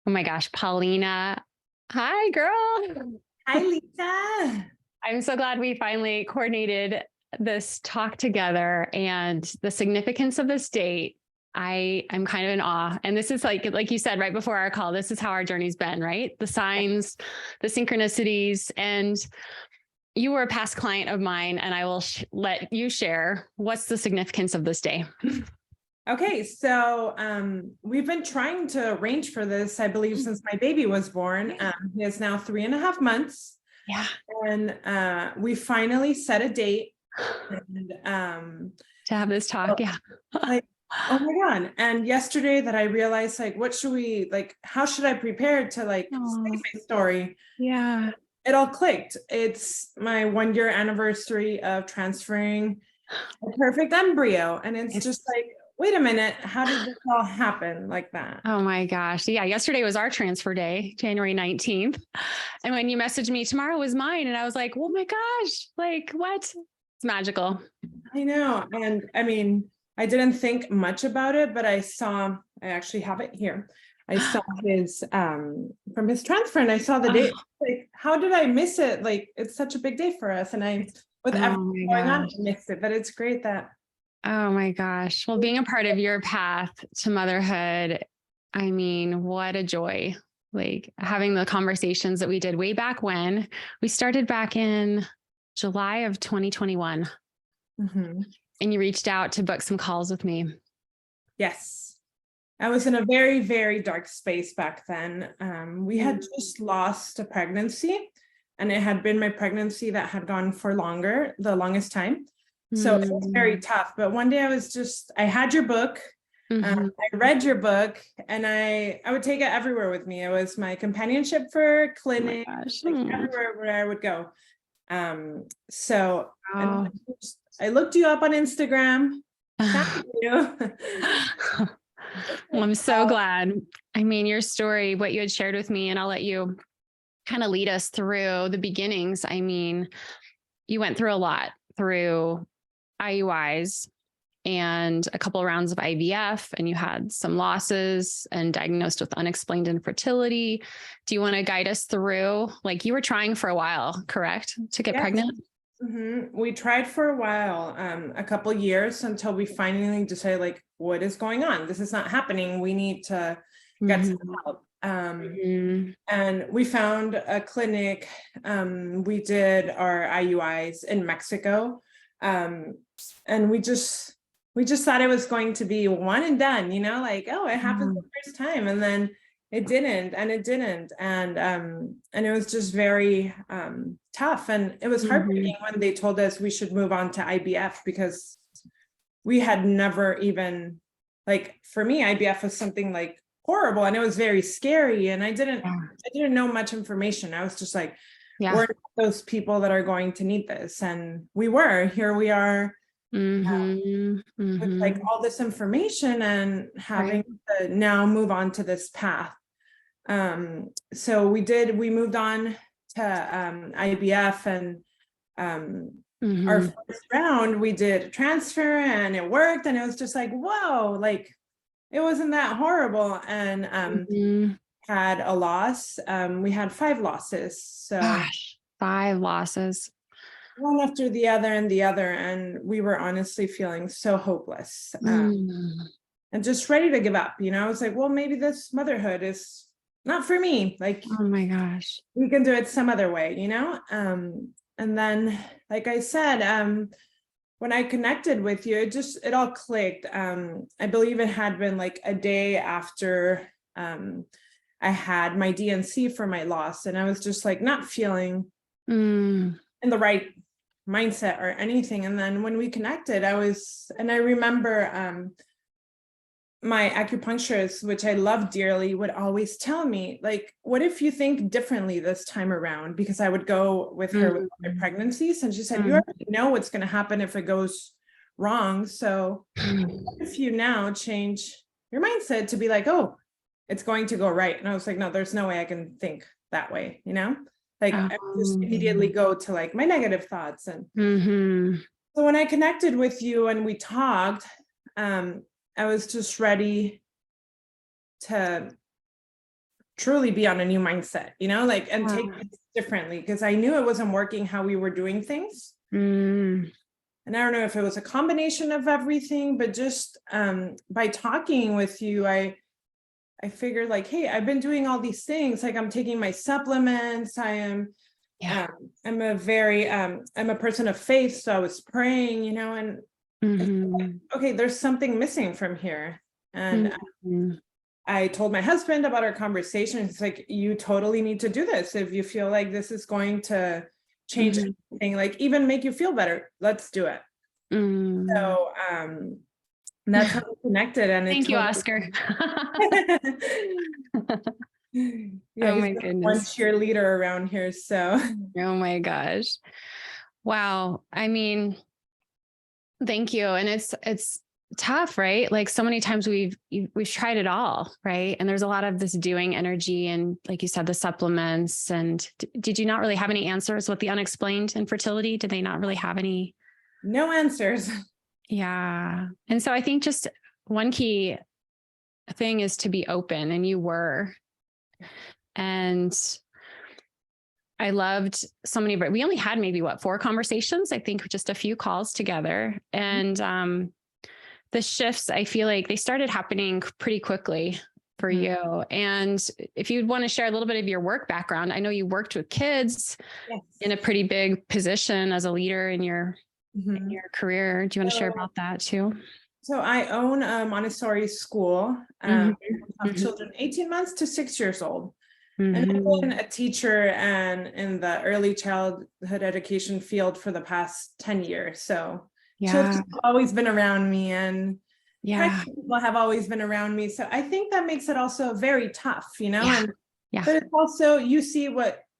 Oh my gosh, Paulina. Hi, girl. Hi, Lisa. I'm so glad we finally coordinated this talk together and the significance of this date. I'm kind of in awe. And this is like you said right before our call, this is how our journey's been, right? The signs, the synchronicities, and you were a past client of mine, and I will let you share what's the significance of this day. Okay, so we've been trying to arrange for this, I believe, since my baby was born. He is now 3.5 months. Yeah. And we finally set a date. And to have this talk. Yeah. Like, oh my God. And yesterday that I realized, like, what should we, like, how should I prepare to say my story? Yeah. It all clicked. It's my 1-year anniversary of transferring a perfect embryo. And it's just like, wait a minute, how did this all happen like that? Oh my gosh. Yeah. Yesterday was our transfer day, January 19th. And when you messaged me, tomorrow was mine. And I was like, oh my gosh, like what? It's magical. I know. And I mean, I didn't think much about it, but I actually have it here. I saw his, from his transfer, and I saw the date. Like, how did I miss it? Like, it's such a big day for us. And with everything going on, I missed it, but it's great that. Oh my gosh. Well, being a part of your path to motherhood, I mean, what a joy. Like having the conversations that we did way back when we started back in July of 2021. Mm-hmm. And you reached out to book some calls with me. Yes. I was in a very, very dark space back then. We had just lost a pregnancy, and it had been my pregnancy that had gone for the longest time. So it was very tough. But one day I had your book. I read your book, and I would take it everywhere with me. It was my companionship for clinic, everywhere where I would go. I looked you up on Instagram. Thank you. Well, I'm so glad. I mean, your story, what you had shared with me, and I'll let you kind of lead us through the beginnings. I mean, you went through a lot, through IUIs and a couple of rounds of IVF, and you had some losses and diagnosed with unexplained infertility. Do you want to guide us through, like you were trying for a while, correct? To get pregnant? Mm-hmm. We tried for a while, a couple of years, until we finally decided, like, what is going on? This is not happening. We need to get some help. And we found a clinic. We did our IUIs in Mexico. And we just thought it was going to be one and done, like, oh, it happened the first time, and then it didn't. And it was just very tough. And it was heartbreaking when they told us we should move on to IVF, because we had never even, like, for me, IVF was something like horrible, and it was very scary. And I didn't know much information. I was just like, we're not those people that are going to need this. And here we are. With like all this information and having to now move on to this path. So we moved on to IVF, and our first round we did transfer, and it worked, and it was just like, whoa, like it wasn't that horrible. And had a loss. We had 5 losses. So 5 losses. One after the other and the other, and we were honestly feeling so hopeless, and just ready to give up. I was like, well, maybe this motherhood is not for me. Like, oh my gosh, we can do it some other way, and then, like I said, when I connected with you, it all clicked. I believe it had been like a day after I had my DNC for my loss, and I was just like not feeling in the right mindset or anything. And then when we connected, I remember my acupuncturist, which I love dearly, would always tell me, like, what if you think differently this time around? Because I would go with her with my pregnancies, and she said, you already know what's going to happen if it goes wrong. So if you now change your mindset to be like, oh, it's going to go right. And I was like, no, there's no way I can think that way, Like, I just immediately go to like my negative thoughts. And so when I connected with you and we talked, I was just ready to truly be on a new mindset, like, and take it differently, because I knew it wasn't working how we were doing things. And I don't know if it was a combination of everything, but just by talking with you, I figured like, hey, I've been doing all these things. Like, I'm taking my supplements. I'm a person of faith. So I was praying, and like, okay, there's something missing from here. And I told my husband about our conversation. It's like, you totally need to do this. If you feel like this is going to change anything, like even make you feel better, let's do it. So that's how we connected. And thank you, Oscar. Yeah, oh he's my the goodness. one cheerleader around here. So oh my gosh. Wow. I mean, thank you. And it's tough, right? Like so many times we've tried it all, right? And there's a lot of this doing energy and, like you said, the supplements. And did you not really have any answers with the unexplained infertility? Did they not really have any? No answers. Yeah. And so I think just one key thing is to be open, and you were. And I loved so many, but we only had maybe 4 conversations, I think, just a few calls together. And the shifts, I feel like they started happening pretty quickly for you. And if you'd want to share a little bit of your work background, I know you worked with kids in a pretty big position as a leader in your career. Do you want to share about that too? So I own a Montessori school. Have children 18 months to 6 years old. And I've been a teacher and in the early childhood education field for the past 10 years. So children have always been around me, and people have always been around me. So I think that makes it also very tough, but it's also, you see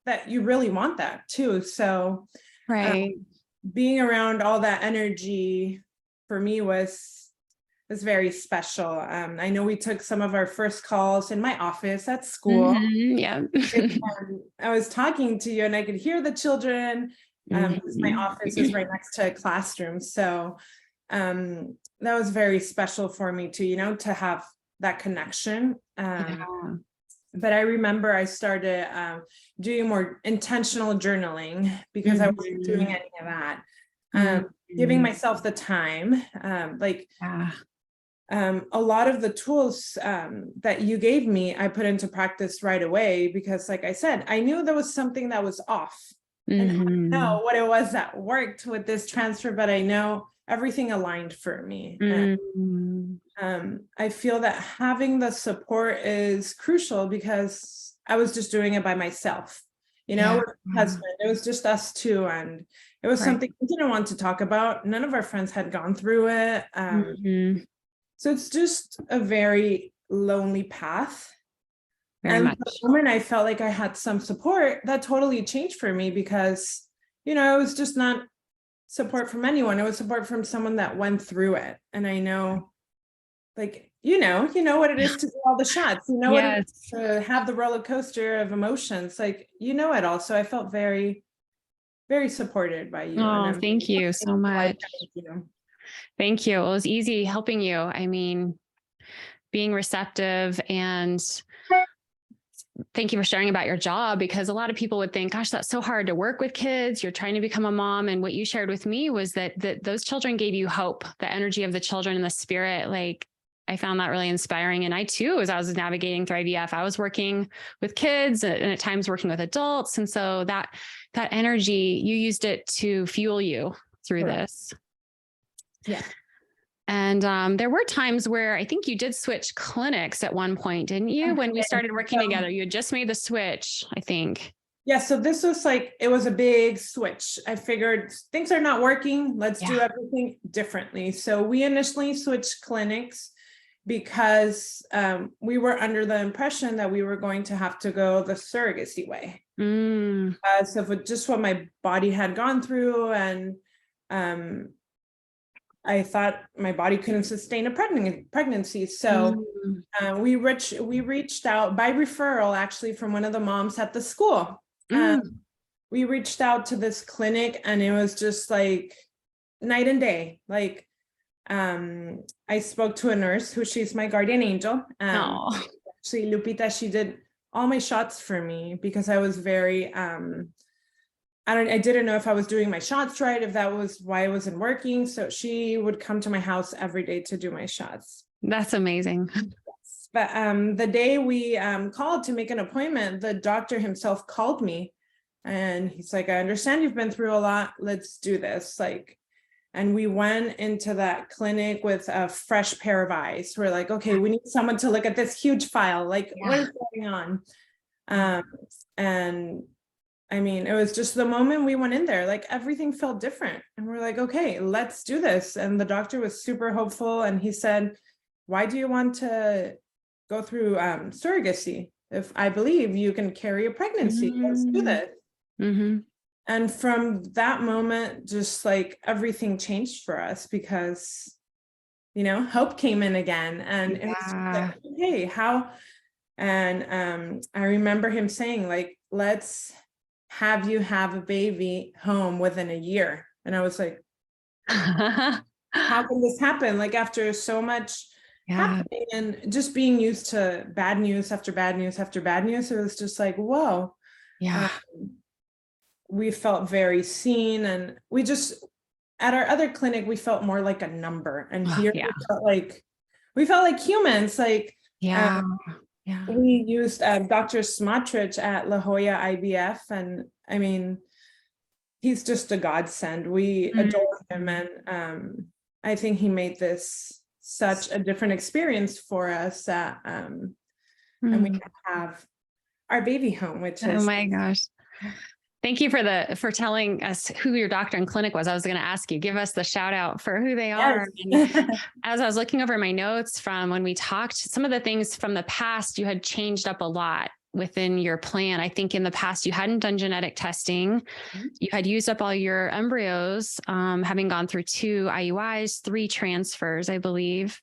that you really want that too. So being around all that energy for me was very special. I know we took some of our first calls in my office at school. I was talking to you and I could hear the children. My office is right next to a classroom. So that was very special for me too, to have that connection. But I remember I started doing more intentional journaling because I wasn't doing any of that. Giving myself the time, a lot of the tools that you gave me, I put into practice right away because, like I said, I knew there was something that was off. And I don't know what it was that worked with this transfer, but I know everything aligned for me. I feel that having the support is crucial because I was just doing it by myself, with my husband. It was just us two, and it was something we didn't want to talk about. None of our friends had gone through it. So it's just a very lonely path. And the moment I felt like I had some support, that totally changed for me because, it was just not support from anyone. It was support from someone that went through it. And I know, like, you know what it is to do all the shots, what it is to have the roller coaster of emotions, like, it all. So I felt very, very supported by you. Oh, thank you so much. Thank you. It was easy helping you. I mean, being receptive, and thank you for sharing about your job, because a lot of people would think, gosh, that's so hard to work with kids. You're trying to become a mom. And what you shared with me was that those children gave you hope, the energy of the children and the spirit. Like, I found that really inspiring. And I too, as I was navigating through IVF, I was working with kids and at times working with adults. And so that energy, you used it to fuel you through this. Yeah. And there were times where I think you did switch clinics at one point, didn't you? When we started working together, you had just made the switch, I think. Yeah. So this was it was a big switch. I figured things are not working. Let's do everything differently. So we initially switched clinics because we were under the impression that we were going to have to go the surrogacy way. So with just what my body had gone through, and I thought my body couldn't sustain a pregnancy. So we reached out by referral, actually, from one of the moms at the school. We reached out to this clinic, and it was just like night and day. Like, I spoke to a nurse she's my guardian angel. Actually, Lupita, she did all my shots for me because I was very, I didn't know if I was doing my shots right, if that was why it wasn't working. So she would come to my house every day to do my shots. That's amazing. But the day we called to make an appointment, the doctor himself called me and he's like, I understand you've been through a lot. Let's do this. Like, and we went into that clinic with a fresh pair of eyes. We're like, okay, we need someone to look at this huge file. Like, what is going on? And I mean, it was just the moment we went in there, like everything felt different. And we're like, okay, let's do this. And the doctor was super hopeful. And he said, why do you want to go through surrogacy? If I believe you can carry a pregnancy, let's do this. And from that moment, just like everything changed for us because, hope came in again. And it was like, okay, how? And I remember him saying, like, let's have you have a baby home within a year. And I was like, how can this happen? Like after so much happening and just being used to bad news after bad news after bad news, it was just like, whoa. We felt very seen, and we just, at our other clinic, we felt more like a number, and here we felt like humans. Like we used Dr. Smotrich at La Jolla IVF, and I mean, he's just a godsend. We adore him, and I think he made this such a different experience for us that and we can have our baby home, which is, oh my gosh. Thank you for telling us who your doctor and clinic was. I was going to ask you, give us the shout out for who they are. And as I was looking over my notes from when we talked, some of the things from the past, you had changed up a lot within your plan. I think in the past, you hadn't done genetic testing. You had used up all your embryos, having gone through 2 IUIs, 3 transfers, I believe.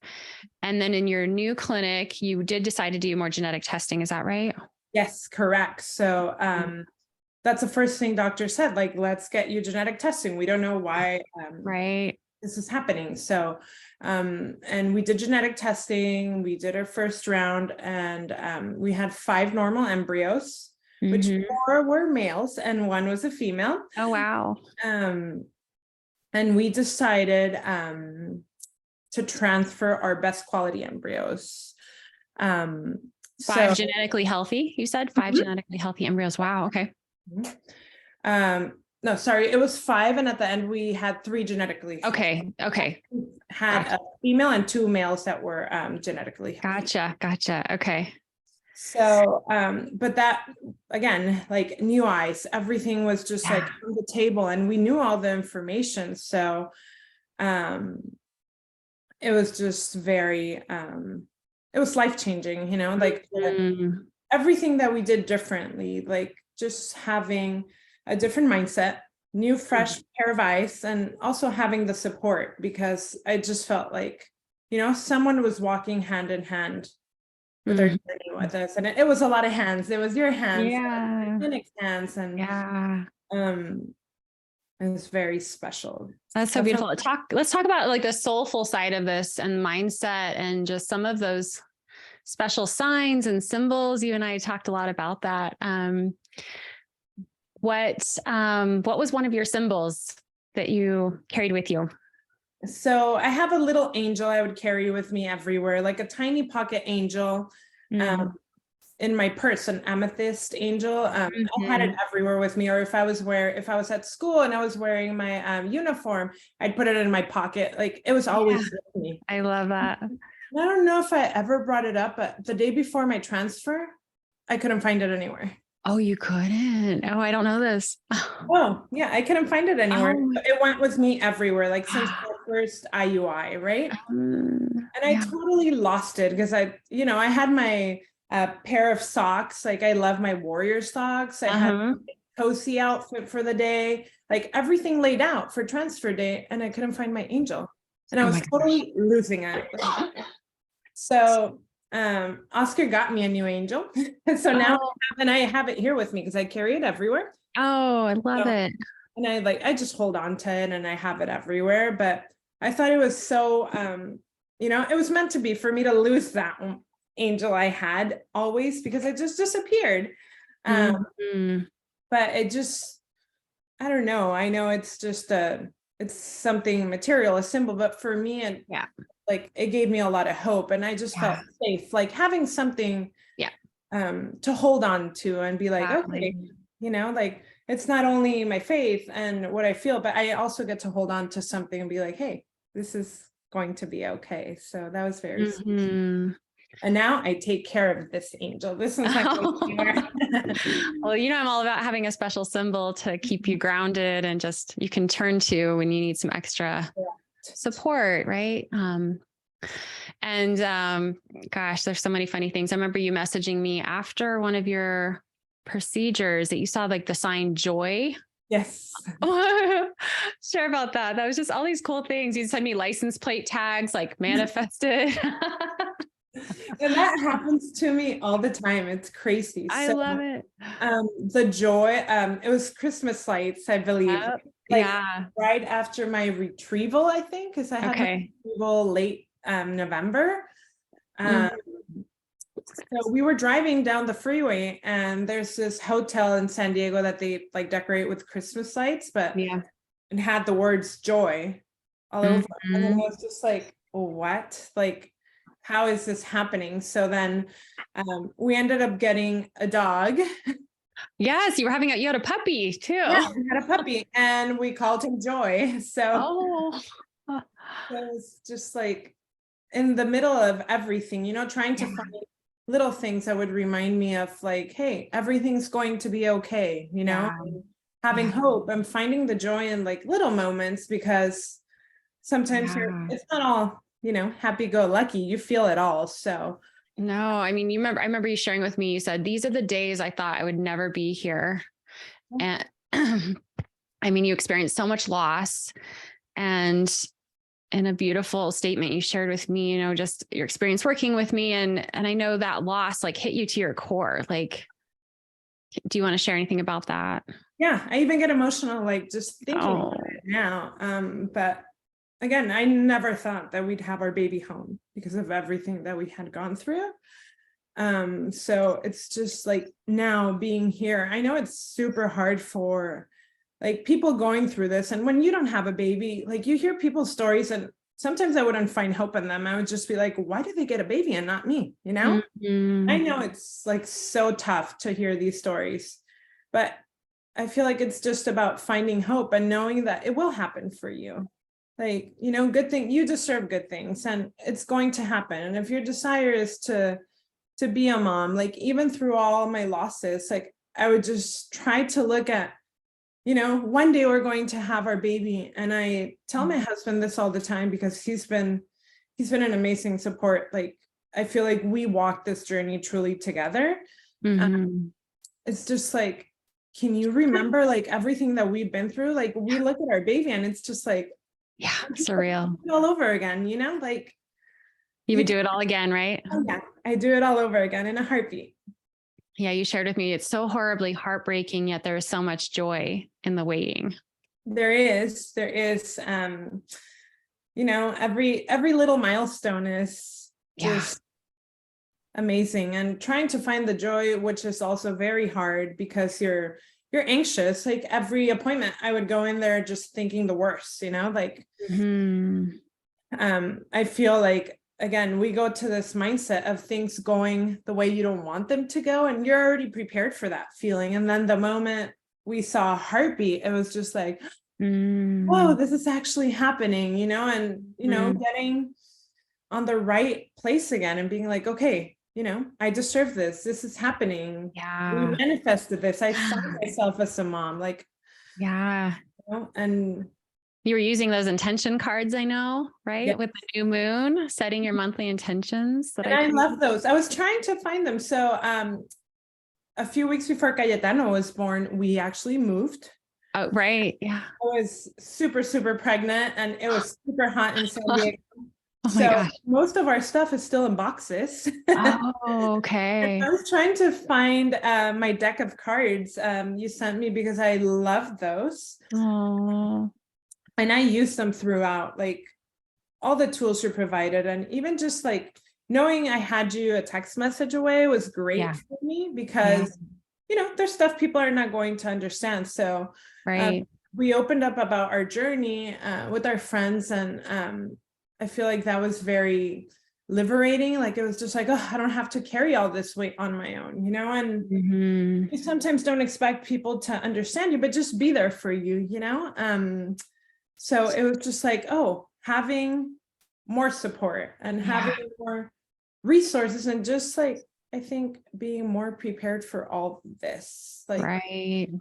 And then in your new clinic, you did decide to do more genetic testing. Is that right? Yes, correct. So, that's the first thing doctor said, like, let's get you genetic testing. We don't know why this is happening. So, and we did genetic testing. We did our first round, and we had 5 normal embryos, which 4 were males and 1 was a female. Oh, wow. And we decided to transfer our best quality embryos. 5 genetically healthy, you said? 5 genetically healthy embryos. Wow. Okay. No, sorry, it was 5, and at the end we had 3 genetically healthy. Okay. Had a female and 2 males that were genetically healthy. Gotcha. Okay. So but that, again, like new eyes, everything was just like on the table, and we knew all the information. So it was just very it was life-changing, like everything that we did differently, like just having a different mindset, new, fresh pair of eyes, and also having the support, because I just felt like, someone was walking hand in hand with our journey with us. And it was a lot of hands. It was your hands, clinic's hands, and it was very special. That's so beautiful. Let's talk about like the soulful side of this and mindset and just some of those special signs and symbols. You and I talked a lot about that. What was one of your symbols that you carried with you? So I have a little angel I would carry with me everywhere, like a tiny pocket angel in my purse, an amethyst angel. I had it everywhere with me. Or if I was at school and I was wearing my uniform, I'd put it in my pocket. Like it was always with me. I love that. I don't know if I ever brought it up, but the day before my transfer, I couldn't find it anywhere. Oh, you couldn't? Oh, I don't know this. Oh, yeah, I couldn't find it anywhere. It went with me everywhere, like since my first IUI, right? And I totally lost it because I had my pair of socks. Like I love my warrior socks. I had my cozy outfit for the day, like everything laid out for transfer day, and I couldn't find my angel. And I was totally losing it. So Oscar got me a new angel. So now I have it here with me because I carry it everywhere. Oh, I love it. And I just hold on to it and I have it everywhere. But I thought it was so, it was meant to be for me to lose that angel I had always, because it just disappeared. Mm-hmm. But it just, I don't know. I know it's just it's something material, a symbol, but for me, and Yeah. like it gave me a lot of hope, and I just felt safe, like having something to hold on to and be like, okay, like it's not only my faith and what I feel, but I also get to hold on to something and be like, hey, this is going to be okay. So that was very sweet. And now I take care of this angel. This one's not going anywhere. Well, I'm all about having a special symbol to keep you grounded and just you can turn to when you need some extra support, right? Gosh, there's so many funny things. I remember you messaging me after one of your procedures that you saw like the sign joy. Yes. Share about that. That was just all these cool things. You'd send me license plate tags, like manifested. And that happens to me all the time. It's crazy. I love it. The joy, it was Christmas lights, I believe. Right after my retrieval, I think, because I had my retrieval late November. So we were driving down the freeway, and there's this hotel in San Diego that they like decorate with Christmas lights, but and had the words joy all over. And then I was just like, oh, what? Like, how is this happening? So then we ended up getting a dog. Yes, you had a puppy too. Yeah, we had a puppy, and we called him Joy. So it was just like in the middle of everything, trying to find little things that would remind me of like, hey, everything's going to be okay, having hope and finding the joy in like little moments, because sometimes it's not all, happy-go-lucky. You feel it all. So no, I mean, I remember you sharing with me, you said, these are the days I thought I would never be here. And I mean, you experienced so much loss, and in a beautiful statement you shared with me, just your experience working with me. And I know that loss like hit you to your core. Like, do you want to share anything about that? Yeah, I even get emotional, like just thinking about it now. But again, I never thought that we'd have our baby home because of everything that we had gone through. So it's just like now being here, I know it's super hard for like people going through this. And when you don't have a baby, like you hear people's stories, and sometimes I wouldn't find hope in them. I would just be like, why did they get a baby and not me? I know it's like so tough to hear these stories, but I feel like it's just about finding hope and knowing that it will happen for you. Like, good thing, you deserve good things, and it's going to happen. And if your desire is to be a mom, like even through all my losses, like I would just try to look at, one day we're going to have our baby. And I tell my husband this all the time, because he's been an amazing support. Like, I feel like we walked this journey truly together. It's just like, can you remember like everything that we've been through? Like we look at our baby and it's just like, surreal all over again, like you would do it all again, right? Oh, yeah, I do it all over again in a heartbeat. Yeah, you shared with me, it's so horribly heartbreaking, yet there is so much joy in the waiting. There is, every little milestone is just amazing, and trying to find the joy, which is also very hard because you're anxious. Like every appointment I would go in there just thinking the worst, like, I feel like, again, we go to this mindset of things going the way you don't want them to go, and you're already prepared for that feeling. And then the moment we saw a heartbeat, it was just like, whoa, this is actually happening, and, getting on the right place again and being like, okay, I deserve this. This is happening. We manifested this. I saw myself as a mom, like, and you were using those intention cards, I know, right? Yes. With the new moon, setting your monthly intentions. I love those. I was trying to find them. So a few weeks before Cayetano was born, we actually moved. Oh, right. Yeah. I was super, super pregnant, and it was super hot in San Diego. Oh my gosh. Most of our stuff is still in boxes. Oh, okay. I was trying to find my deck of cards you sent me, because I love those. Oh. And I use them throughout, like all the tools you provided, and even just like, knowing I had you a text message away was great for me because, there's stuff people are not going to understand. So we opened up about our journey with our friends, and I feel like that was very liberating. Like it was just like, oh, I don't have to carry all this weight on my own, and you sometimes don't expect people to understand you, but just be there for you, so it was just like, oh, having more support and having more resources, and just like, I think being more prepared for all this, like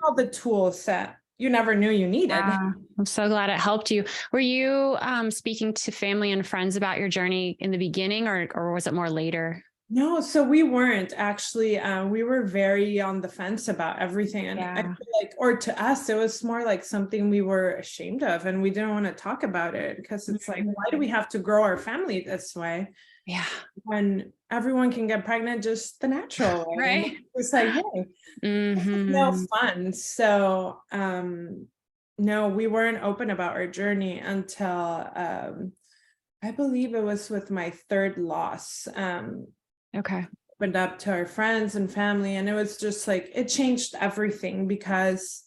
all the tools that you never knew you needed. I'm so glad it helped you. Were you speaking to family and friends about your journey in the beginning, or was it more later? No, so we weren't actually. We were very on the fence about everything, and I feel like, or to us, it was more like something we were ashamed of, and we didn't want to talk about it because it's like, why do we have to grow our family this way? Yeah, when everyone can get pregnant just the natural way, right? It's like, hey, no fun. So, no, we weren't open about our journey until I believe it was with my third loss. Opened up to our friends and family, and it was just like, it changed everything, because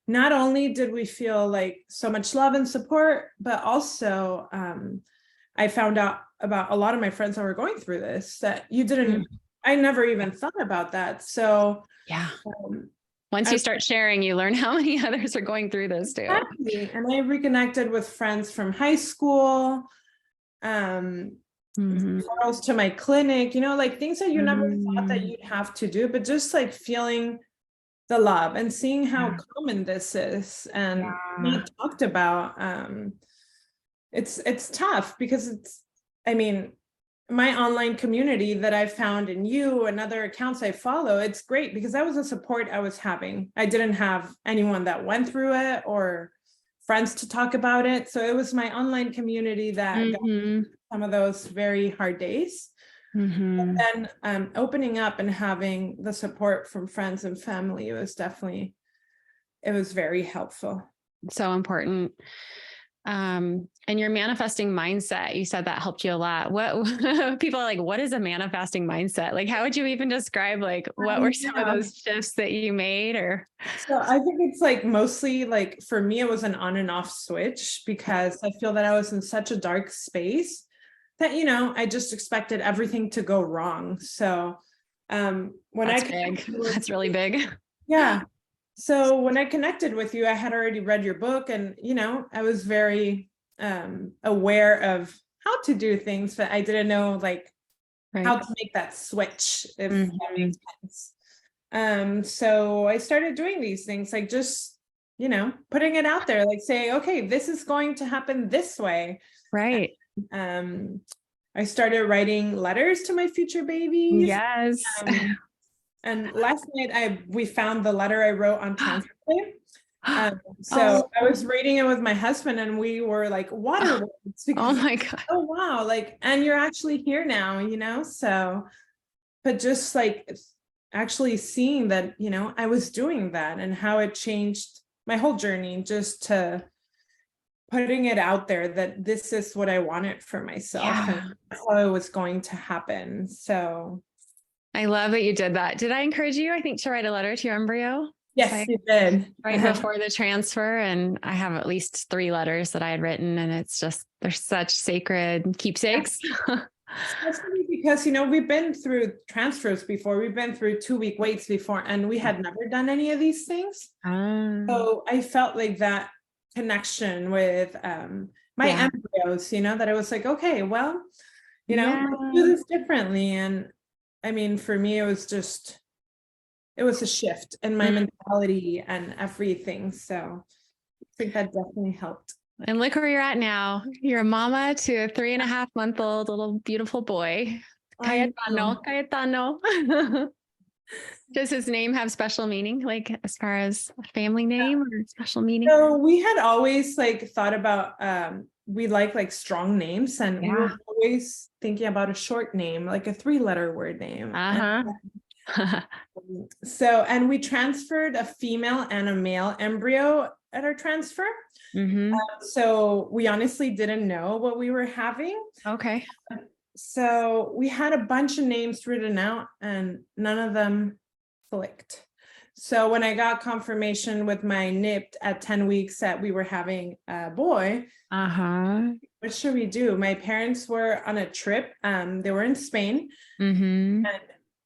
not only did we feel like so much love and support, but also I found out about a lot of my friends that were going through this that you didn't, I never even thought about that. So once you start sharing, you learn how many others are going through this too. Exactly. And I reconnected with friends from high school, girls to my clinic, like things that you never thought that you'd have to do, but just like feeling the love and seeing how common this is and not talked about. It's tough because my online community that I found in you and other accounts I follow, it's great because that was the support I was having. I didn't have anyone that went through it or friends to talk about it. So it was my online community that got some of those very hard days. And then opening up and having the support from friends and family, it was very helpful. So important. And your manifesting mindset, you said that helped you a lot. What people are like, what is a manifesting mindset? Like, how would you even describe, like, what were some of those shifts that you made? Or so I think it's like mostly like, for me, it was an on and off switch, because I feel that I was in such a dark space that, I just expected everything to go wrong. So that's really big. Yeah. So when I connected with you, I had already read your book, and, I was very aware of how to do things, but I didn't know how to make that switch, if that makes sense. So I started doing these things, like just, putting it out there, like saying, okay, this is going to happen this way. Right. I started writing letters to my future babies. Yes. And last night we found the letter I wrote on Translate. So I was reading it with my husband, and we were like water words. Oh my God. Oh wow. And you're actually here now, so, but just like actually seeing that, I was doing that, and how it changed my whole journey, just to putting it out there that this is what I wanted for myself and how it was going to happen. So I love that you did that. Did I encourage you, I think, to write a letter to your embryo? Yes, you did. Right before the transfer. And I have at least 3 letters that I had written, and it's just, they're such sacred keepsakes. Especially because, we've been through transfers before. We've been through 2-week waits before, and we had never done any of these things. So I felt like that connection with my embryos, that it was like, okay, well, let's do this differently. And for me, it was a shift in my mentality and everything. So I think that definitely helped. And look where you're at now. You're a mama to a 3.5-month-old little beautiful boy. Cayetano. Does his name have special meaning, like as far as a family name or special meaning? So we had always thought about, we like strong names, and we were always thinking about a short name, like a 3-letter word name. So, and we transferred a female and a male embryo at our transfer. So we honestly didn't know what we were having. Okay. So we had a bunch of names written out and none of them clicked. So when I got confirmation with my NIPT at 10 weeks that we were having a boy, what should we do? My parents were on a trip. They were in Spain, and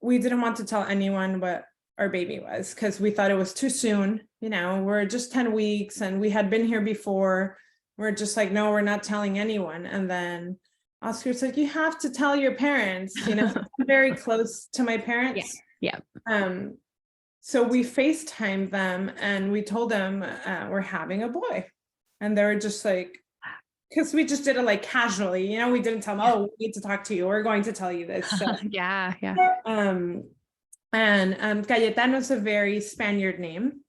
we didn't want to tell anyone what our baby was because we thought it was too soon. We're just 10 weeks and we had been here before. We're just like, no, we're not telling anyone. And then Oscar's like, you have to tell your parents, I'm very close to my parents. Yeah. So we FaceTimed them and we told them we're having a boy. And they were just like, because we just did it like casually, we didn't tell them, oh, we need to talk to you. We're going to tell you this. So, yeah. And Cayetano is a very Spaniard name.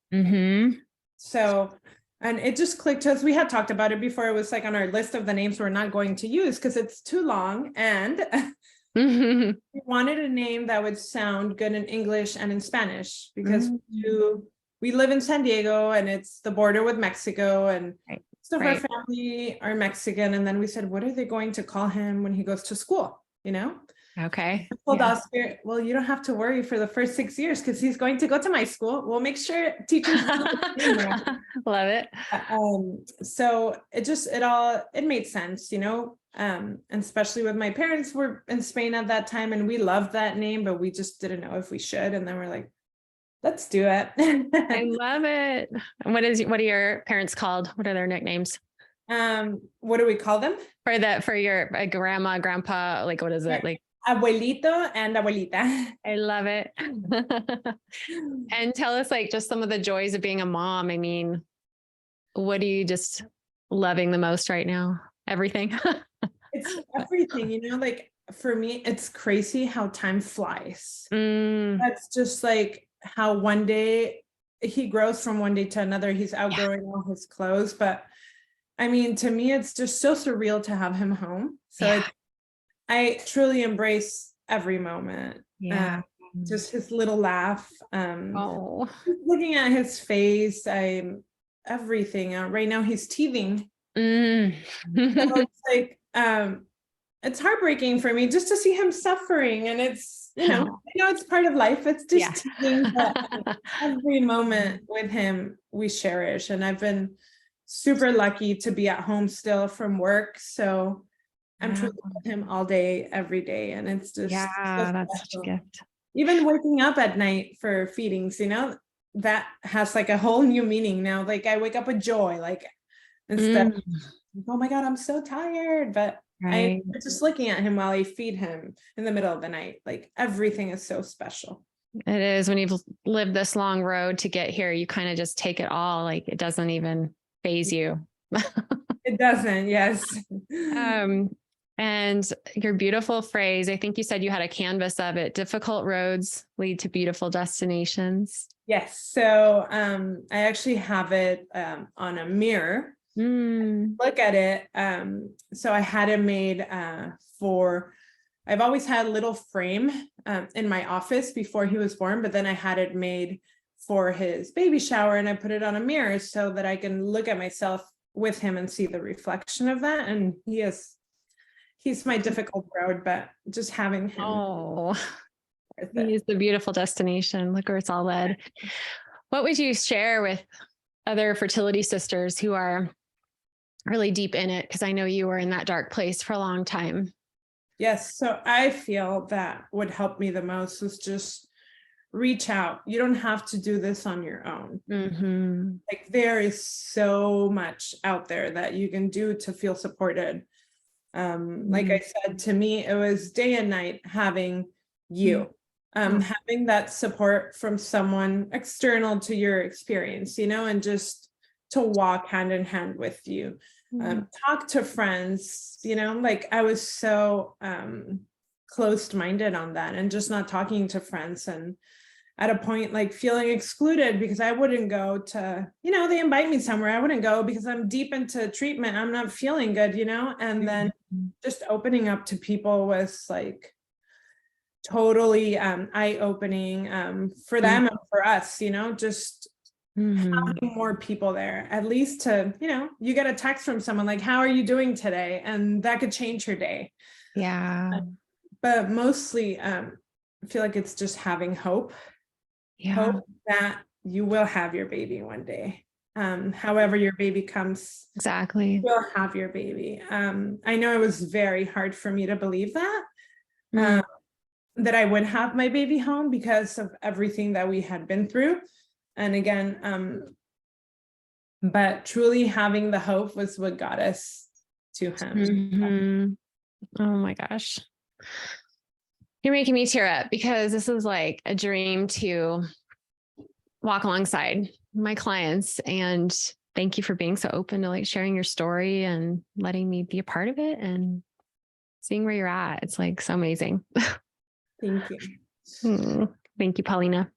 So, and it just clicked to us. We had talked about it before. It was like on our list of the names we're not going to use because it's too long. And we wanted a name that would sound good in English and in Spanish because we live in San Diego and it's the border with Mexico and most of our family are Mexican. And then we said, what are they going to call him when he goes to school? Okay. I told Oscar, well, you don't have to worry for the first 6 years because he's going to go to my school. We'll make sure teachers love it. So it made sense, and especially with my parents were in Spain at that time and we loved that name, but we just didn't know if we should. And then we're like, let's do it. I love it. And what are your parents called? What are their nicknames? What do we call them? For your grandma, grandpa, like, what is it? Like abuelito and abuelita. I love it. And tell us like just some of the joys of being a mom. I mean, what are you just loving the most right now? Everything. It's everything, like for me, it's crazy how time flies. That's just like how one day he grows from one day to another. He's outgrowing all his clothes, but I mean, to me, it's just so surreal to have him home. So I truly embrace every moment. Just his little laugh. Looking at his face, everything. Right now he's teething. So it's like, it's heartbreaking for me just to see him suffering. And it's, it's part of life. It's just teething, but every moment with him we cherish. And I've been super lucky to be at home still from work. So I'm truly with him all day, every day. And it's just, that's such a gift. Even waking up at night for feedings, that has like a whole new meaning now. Like I wake up with joy, like instead of, oh my God, I'm so tired. But I'm just looking at him while I feed him in the middle of the night. Like everything is so special. It is. When you've lived this long road to get here, you kind of just take it all. Like it doesn't even phase you. It doesn't. Yes. And your beautiful phrase, I think you said you had a canvas of it. Difficult roads lead to beautiful destinations. Yes. So I actually have it on a mirror. Look at it. So I had it made I've always had a little frame in my office before he was born, but then I had it made for his baby shower and I put it on a mirror so that I can look at myself with him and see the reflection of that. And he's my difficult road, but just having him. He's the beautiful destination. Look where it's all led. What would you share with other fertility sisters who are really deep in it? Because I know you were in that dark place for a long time. Yes. So I feel that would help me the most is just reach out. You don't have to do this on your own. Like there is so much out there that you can do to feel supported. Like I said, to me, it was day and night having you, having that support from someone external to your experience, and just to walk hand in hand with you. Talk to friends, like I was so closed-minded on that and just not talking to friends, and at a point like feeling excluded because I wouldn't go to, they invite me somewhere, I wouldn't go because I'm deep into treatment, I'm not feeling good, and then just opening up to people was like totally eye-opening for them and for us, just having more people there, at least to, you get a text from someone like, how are you doing today? And that could change your day. Yeah. But mostly, I feel like it's just having hope. Yeah. Hope that you will have your baby one day. However your baby comes, Exactly. you'll have your baby. I know it was very hard for me to believe that, Mm. that I would have my baby home because of everything that we had been through. And again, but truly having the hope was what got us to him. Mhm. Oh my gosh. You're making me tear up because this is like a dream to walk alongside my clients. And thank you for being so open to like sharing your story and letting me be a part of it and seeing where you're at. It's like so amazing. Thank you. Thank you, Paulina.